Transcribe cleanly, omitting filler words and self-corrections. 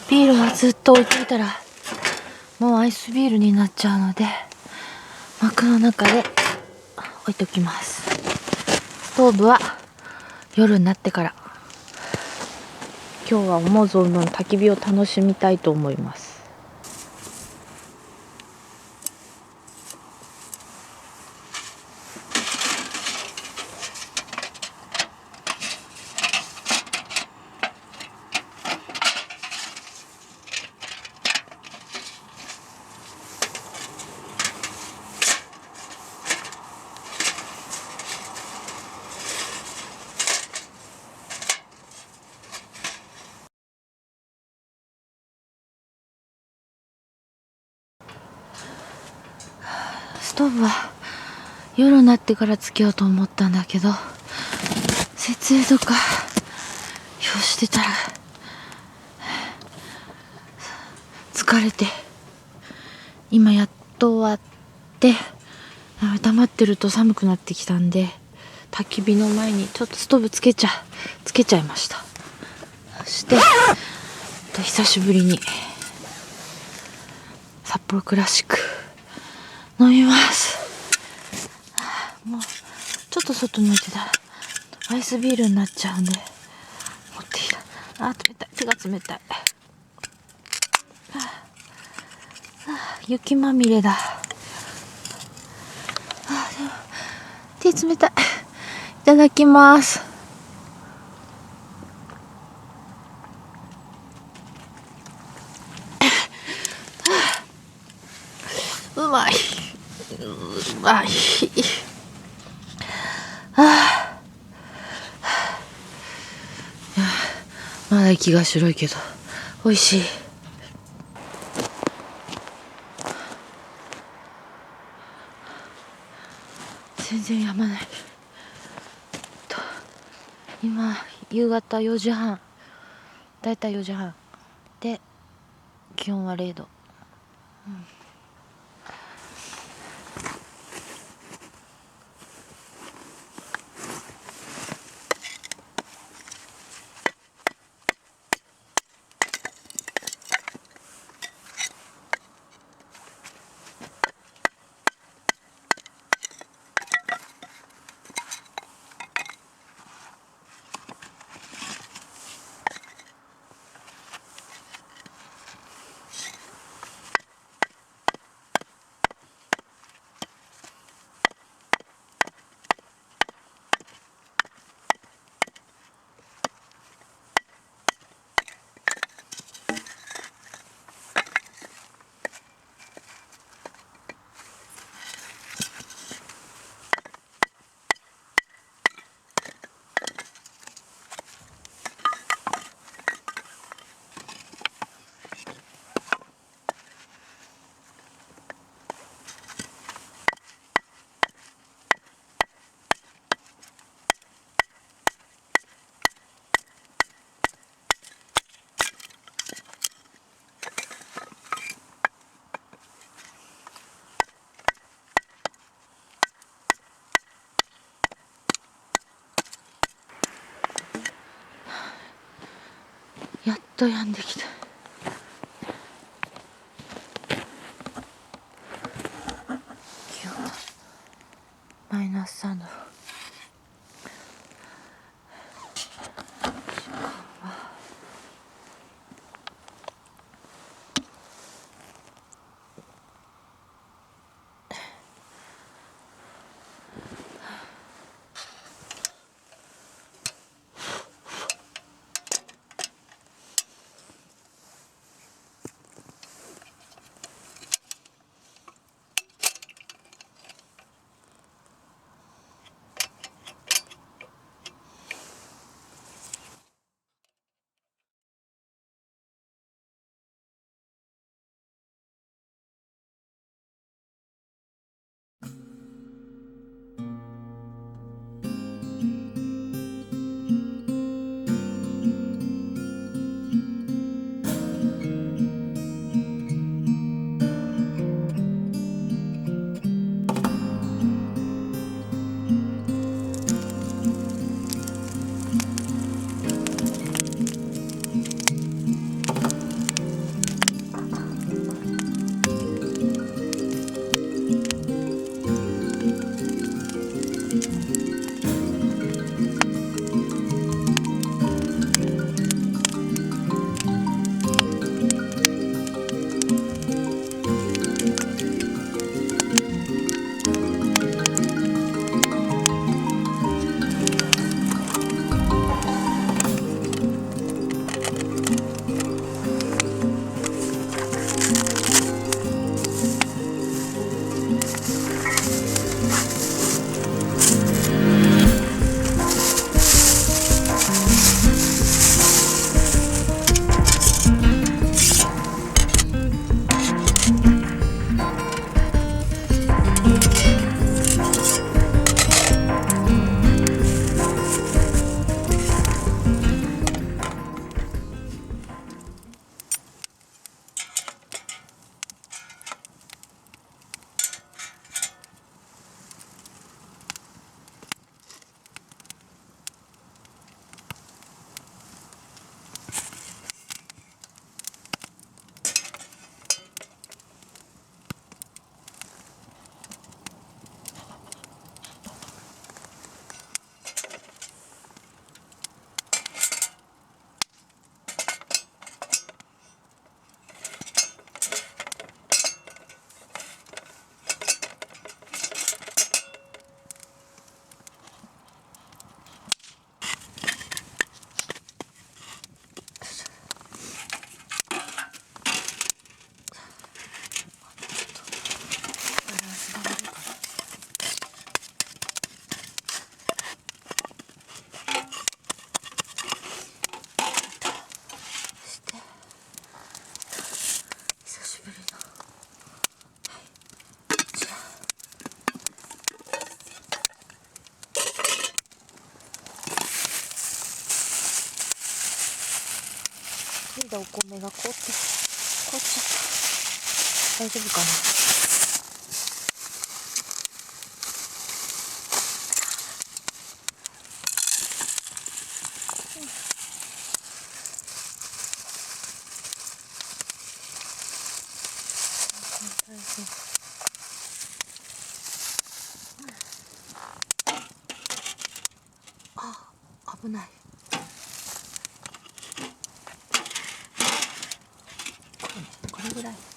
ビールはずっと置いていたらもうアイスビールになっちゃうので、幕の中で置いておきます。ストーブは夜になってから、今日は思う存分焚き火を楽しみたいと思います。ストーブは夜になってからつけようと思ったんだけど、設営とかしてたら疲れて、今やっと終わって、黙ってると寒くなってきたんで、焚き火の前にちょっとストーブつけちゃいました。そして久しぶりに札幌クラシック飲みます。もうちょっと外に置いてたらアイスビールになっちゃうんで、持ってきた。冷たい、手が冷たい。雪まみれだ。でも手冷たい。いただきます。うまい。うまい。まだ息が白いけど美味しい。全然やまない。今夕方4時半、だいたい4時半で、気温は0度。やっと止んできた。気温はマイナス3度。いだお米が凍っちゃった。大丈夫かな。大丈夫。あ、危ない。これぐらい。